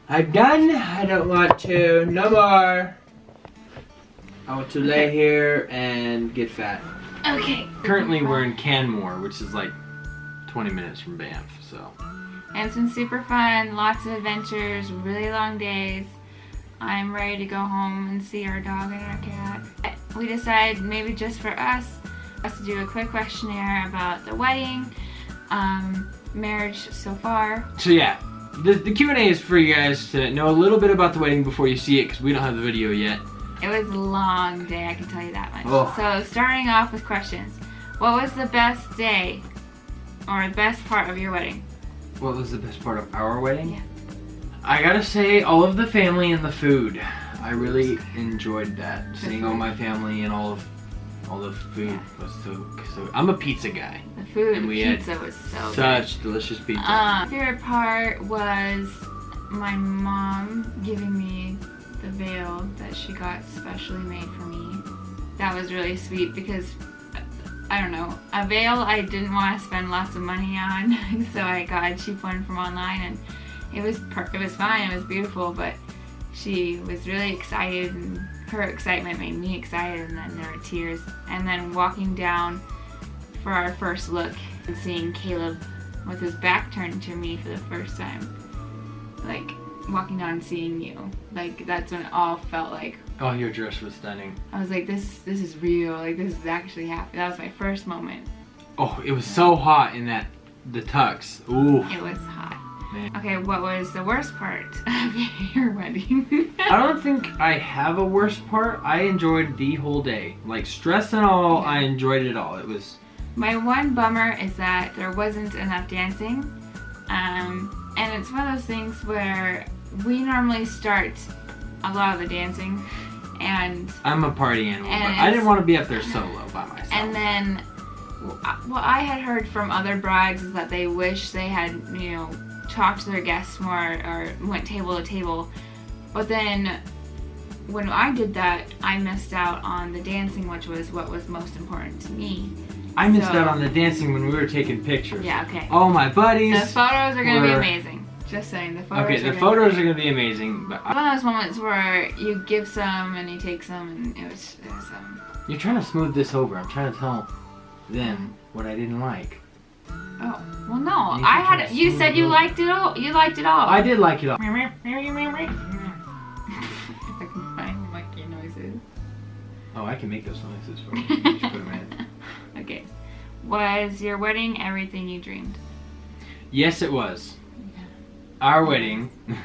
I'm done. I don't want to. No more. I want to lay here and get fat. Okay. Currently we're in Canmore, which is like 20 minutes from Banff, so. And it's been super fun, lots of adventures, really long days. I'm ready to go home and see our dog and our cat. We decided maybe just for us to do a quick questionnaire about the wedding, marriage so far. So yeah, the Q&A is for you guys to know a little bit about the wedding before you see it, because we don't have the video yet. It was a long day, I can tell you that much. Oh. So starting off with questions. What was the best day or the best part of your wedding? What was the best part of our wedding? Yeah. I gotta say, all of the family and the food. I really enjoyed that. Seeing all my family and all the food was so. I'm a pizza guy. The food, and we pizza had was so such delicious pizza. My favorite part was my mom giving me the veil that she got specially made for me. That was really sweet because, I don't know, a veil I didn't want to spend lots of money on, so I got a cheap one from online, and it was fine, it was beautiful, but she was really excited, and her excitement made me excited, and then there were tears. And then walking down for our first look and seeing Caleb with his back turned to me for the first time, like walking down and seeing you, like that's when it all felt like, oh, your dress was stunning. I was like, this is real, like this is actually happening. That was my first moment. Oh, it was so hot in the tux. Ooh. It was hot. Man. Okay, what was the worst part of your wedding? I don't think I have a worst part. I enjoyed the whole day. Like, stress and all, I enjoyed it all. It was... My one bummer is that there wasn't enough dancing. And it's one of those things where we normally start a lot of the dancing, and... I'm a party animal, but I didn't want to be up there solo by myself. And then, what I had heard from other brides is that they wish they had, you know, talked to their guests more or went table to table. But then when I did that, I missed out on the dancing, which was what was most important to me. I missed out on the dancing when we were taking pictures. Yeah, okay. All my buddies. The photos are going to be amazing. Just saying, the photos okay, the photos are going to be amazing. But one of those moments where you give some and you take some, and it was You're trying to smooth this over. I'm trying to tell them what I didn't like. Oh, well no, you said you liked it all. You liked it all. I did like it all. If I can find monkey noises. Oh, I can make those noises for you. Just put them in. Okay. Was your wedding everything you dreamed? Yes, it was. Our wedding. You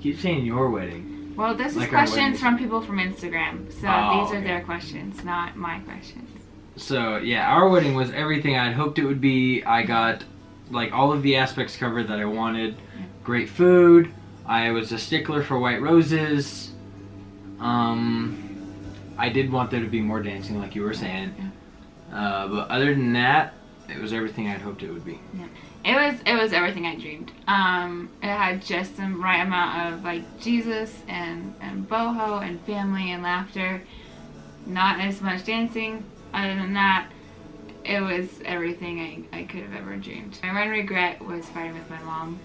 keep saying your wedding. Well, this is like questions from people from Instagram. So these are their questions, not my questions. So, yeah, our wedding was everything I'd hoped it would be. I got, like, all of the aspects covered that I wanted. Yeah. Great food. I was a stickler for white roses. I did want there to be more dancing, like you were saying. Yeah. But other than that, it was everything I'd hoped it would be. Yeah. It was everything I dreamed. It had just the right amount of, like, Jesus and boho and family and laughter. Not as much dancing. Other than that, it was everything I could have ever dreamed. My one regret was fighting with my mom,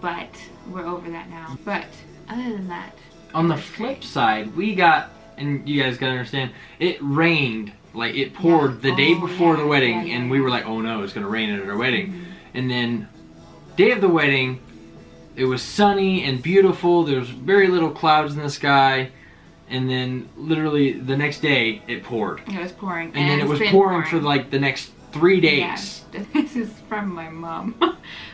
but we're over that now. But other than that, on the flip side, we got, and you guys gotta understand, it rained, like it poured the day before the wedding, and we were like, oh no, it's gonna rain at our wedding. And then, day of the wedding, it was sunny and beautiful. There was very little clouds in the sky. And then, literally, the next day, it poured. It was pouring. And then it was pouring for, like, the next 3 days. Yeah. This is from my mom.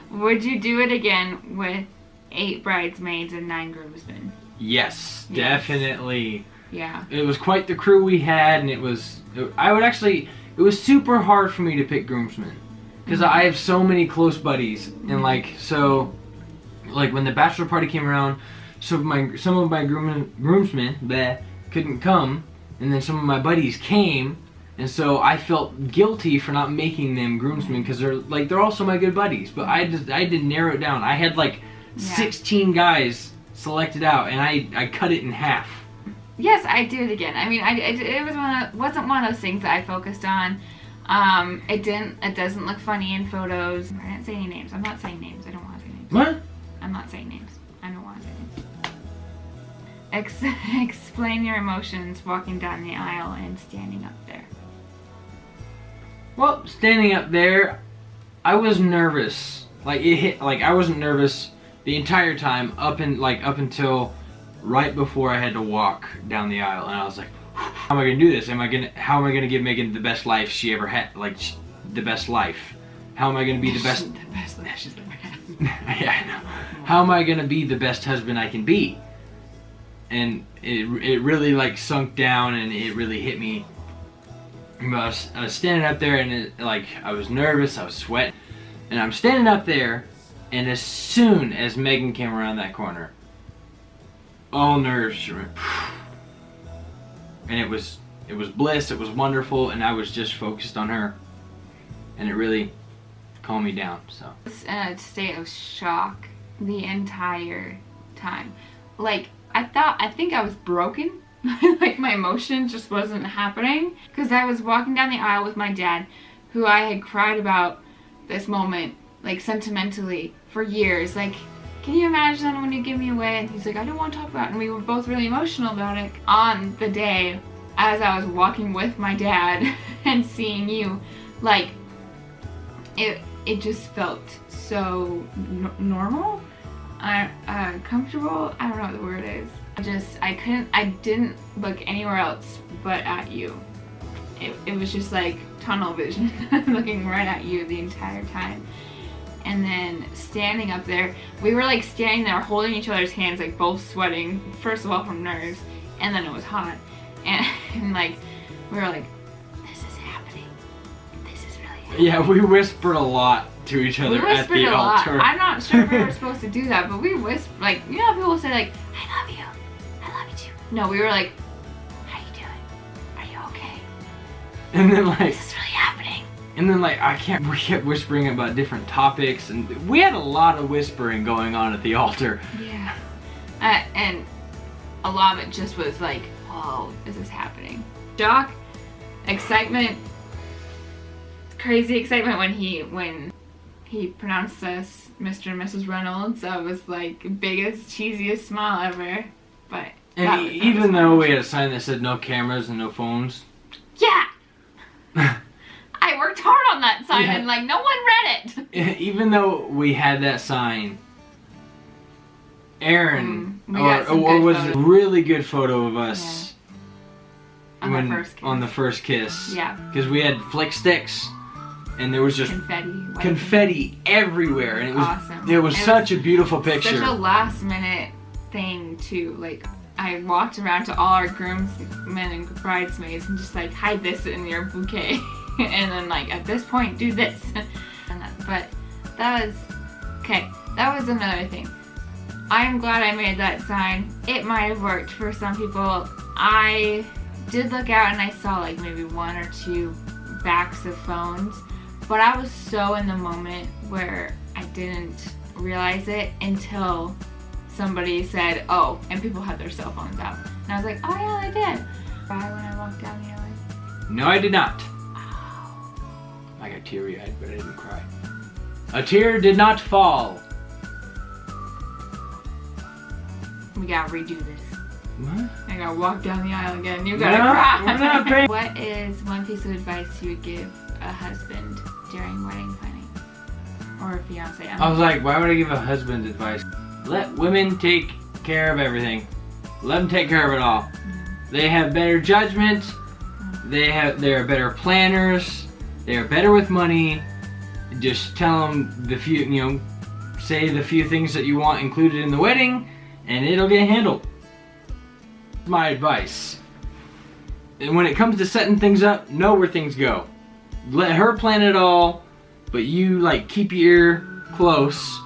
Would you do it again with 8 bridesmaids and 9 groomsmen? Yes, definitely. Yeah. It was quite the crew we had, and it was super hard for me to pick groomsmen. Because I have so many close buddies. And, like, so, like, when the bachelor party came around... So some of my groomsmen that couldn't come, and then some of my buddies came, and so I felt guilty for not making them groomsmen because they're also my good buddies. But I had to narrow it down. I had like 16 guys selected out, and I cut it in half. Yes, I did it again. I mean, it wasn't one of those things that I focused on. It doesn't look funny in photos. I didn't say any names. I'm not saying names. I don't want to say names. What? I'm not saying names. explain your emotions walking down the aisle and standing up there. Well, standing up there, I was nervous. Like it hit. Like I wasn't nervous the entire time up until right before I had to walk down the aisle, and I was like, "How am I gonna do this? How am I gonna give Megan the best life she ever had? The best life? How am I gonna be the best? The best life she's ever had." Yeah, I know. How am I gonna be the best husband I can be? And it really like sunk down, and it really hit me. I was standing up there, and I was nervous, I was sweating, and I'm standing up there, and as soon as Megan came around that corner, all nerves just went, and it was bliss, it was wonderful, and I was just focused on her, and it really calmed me down. So I was in a state of shock the entire time. Like I think I was broken. Like my emotion just wasn't happening, because I was walking down the aisle with my dad, who I had cried about this moment, like sentimentally, for years. Like, can you imagine when you give me away? And he's like, I don't want to talk about it. And we were both really emotional about it. On the day, as I was walking with my dad and seeing you, like, it just felt so normal, comfortable. I don't know what the word is. I didn't look anywhere else but at you. It was just like tunnel vision, looking right at you the entire time. And then standing up there, we were like standing there holding each other's hands, like both sweating, first of all from nerves, and then it was hot. And like, we were like, this is happening. This is really happening. yeah, we whispered a lot to each other at the altar. I'm not sure if we were supposed to do that, but we whispered, like, you know how people say like, I love you too. No, we were like, how you doing? Are you okay? And then like, This is really happening. And then like we kept whispering about different topics, and we had a lot of whispering going on at the altar. Yeah. And a lot of it just was like, whoa, this is happening. Shock, excitement, crazy excitement when he pronounced us Mr. and Mrs. Reynolds. That was like biggest, cheesiest smile ever. But And even though we had a sign that said no cameras and no phones. Yeah! I worked hard on that sign, and like no one read it. Even though we had that sign, Aaron was a really good photo of us on the first kiss. Yeah. Because we had flick sticks, and there was just confetti everywhere, and it was awesome. It was such a beautiful picture. Such a last minute thing too. Like, I walked around to all our groomsmen and bridesmaids and just like, hide this in your bouquet. And then like, at this point, do this. But that was another thing. I'm glad I made that sign. It might have worked for some people. I did look out and I saw like maybe one or two backs of phones, but I was so in the moment where I didn't realize it until somebody said, oh, and people had their cell phones out. And I was like, oh yeah, they did. Cry when I walked down the alley? No, I did not. Oh. I got teary-eyed, but I didn't cry. A tear did not fall. We gotta redo this. What? I gotta walk down the aisle again. You gotta cry. We're not paying. What is one piece of advice you would give a husband during wedding planning? Or a fiance? I was like, why would I give a husband advice? Let women take care of everything. Let them take care of it all. Mm. They have better judgment. Mm. They're better planners. They are better with money. Just tell them say the few things that you want included in the wedding, and it'll get handled. That's my advice. And when it comes to setting things up, know where things go. Let her plan it all, but you keep your ear close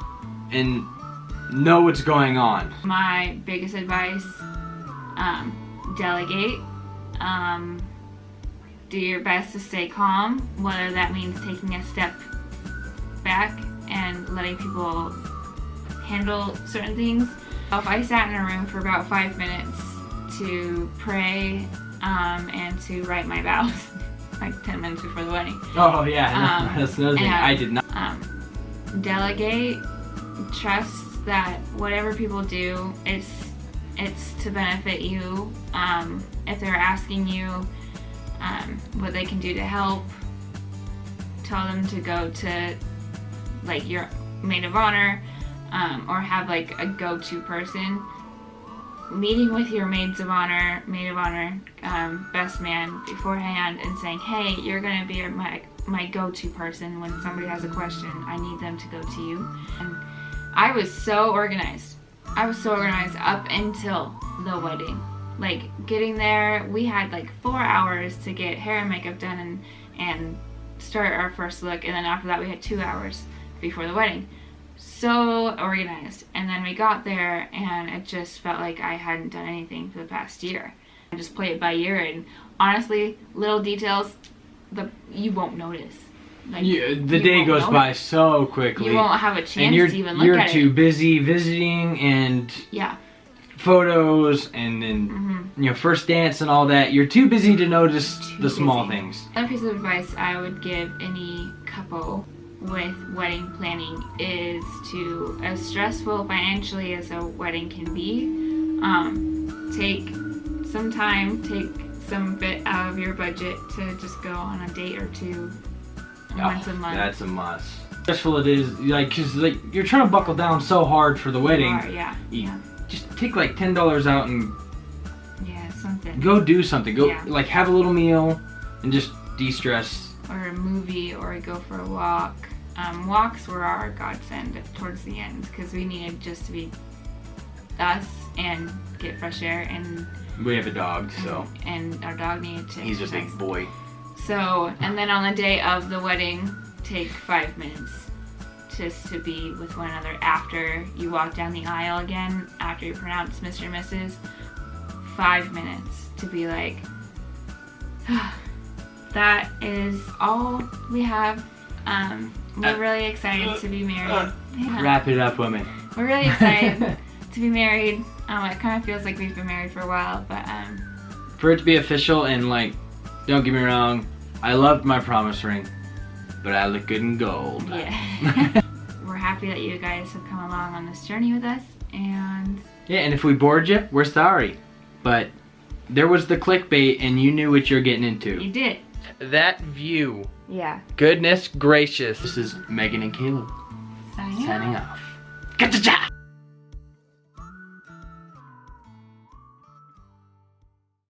and know what's going on. My biggest advice, delegate. Do your best to stay calm, whether that means taking a step back and letting people handle certain things. If I sat in a room for about 5 minutes to pray and to write my vows, like 10 minutes before the wedding. Oh yeah, that's another thing. I did not. Delegate, trust that whatever people do, it's it's to benefit you. If they're asking you what they can do to help, tell them to go to like your maid of honor, or have like a go-to person. Meeting with your maid of honor, best man beforehand, and saying, hey, you're gonna be my go-to person when somebody has a question. I need them to go to you. And I was so organized up until the wedding. Like getting there, we had like 4 hours to get hair and makeup done and start our first look, and then after that we had 2 hours before the wedding. So organized. And then we got there and it just felt like I hadn't done anything for the past year. I just play it by ear, and honestly, little details you won't notice. Like, the day goes by so quickly. You won't have a chance and to even look at it. You're too busy visiting and photos and then first dance and all that. You're too busy to notice the small things. Another piece of advice I would give any couple with wedding planning is to, as stressful financially as a wedding can be, take some time, take some bit out of your budget to just go on a date or two once a month. That's a must. Stressful it is, like, cause like you're trying to buckle down so hard for the wedding. Just take like $10 out and something. Go do something. Go like have a little meal and just de-stress. Or a movie, or go for a walk. Walks were our godsend towards the end because we needed just to be us and get fresh air, and we have a dog, so and our dog needed to he's exercise. a big boy. So, and then on the day of the wedding, take 5 minutes just to be with one another after you walk down the aisle again, after you pronounce Mr. and Mrs. 5 minutes to be like, that is all we have. We're really excited to be married. Wrap it up, women. We're really excited to be married. It kind of feels like we've been married for a while, but for it to be official, and like, don't get me wrong, I loved my promise ring, but I look good in gold. Yeah. We're happy that you guys have come along on this journey with us, and and if we bored you, we're sorry, but there was the clickbait, and you knew what you're getting into. You did. That view. Yeah. Goodness gracious. This is Megan and Caleb signing signing off. Ga-cha-cha!